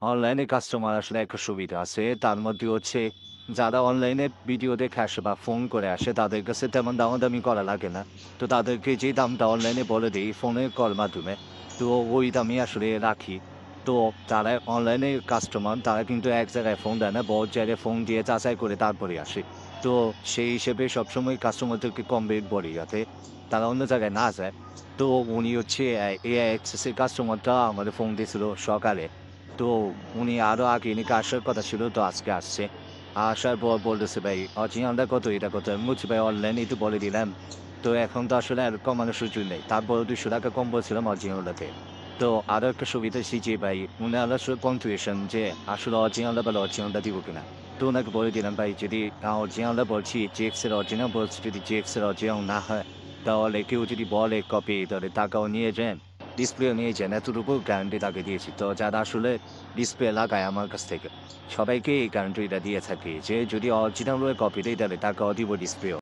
অনলাইনে কাস্টমার আসলে একটা সুবিধা আছে। তার মধ্যে হচ্ছে যারা অনলাইনে ভিডিও দেখে আসে বা ফোন করে আসে তাদের কাছে তেমন দামাদামি করা লাগে না। তো তাদেরকে যে দামটা অনলাইনে বলে দেই ফোনে কল মাধ্যমে, তো ওই দামই আসলে রাখি। তো যারা অনলাইনে কাস্টমার তারা কিন্তু এক জায়গায় ফোন দেয় না, বহুত জায়গায় ফোন দিয়ে যাচাই করে তারপরে আসে। তো সেই হিসেবে সবসময় কাস্টমারদেরকে কম রেট বলি যাতে তারা অন্য জায়গায় না যায়। তো উনি হচ্ছে এআই এক্সেস এর কাস্টমারটা আমাদের ফোন দিয়েছিল সকালে। তো উনি আরো আগে নাকি আসার কথা ছিল তো আজকে আসছে। আসার পর বলতেছে, "ভাই অরিজিনালটা কত? এটা কত?" আমি বলছি, "ভাই অনলাইনেই তো বলে দিলাম। তো এখন তো আসলে আর কমানোর সুযোগ নেই।" তারপরেও ৳২০০ কম বলছিলাম অরিজিনালটাতে। তো আরো একটা সুবিধা হইছে যে ভাই উনার আসলে কনফিউশন যে আসলে অরিজিনালটা বলে অরিজিনালটা দিব কিনা। তো উনাকে বলে দিলাম, "ভাই যদি অরিজিনালটা বলছি, GX এর অরিজিনাল বলছি, যদি GX এর অরিজিনাল না হয় তাহলে কেউ যদি বলে কপি তাহলে টাকাও নিয়ে যান, ডিসপ্লেও নিয়ে যান। এতটুকু গ্যারান্টি তাকে দিয়েছি।" তো যারা আসলে ডিসপ্লে লাগায় আমার কাছ থেকে সবাইকে এই গ্যারান্টিটা দিয়ে থাকি যে যদি অরিজিনাল হয়ে কপি দেই তাহলে টাকাও দিব ডিসপ্লেও।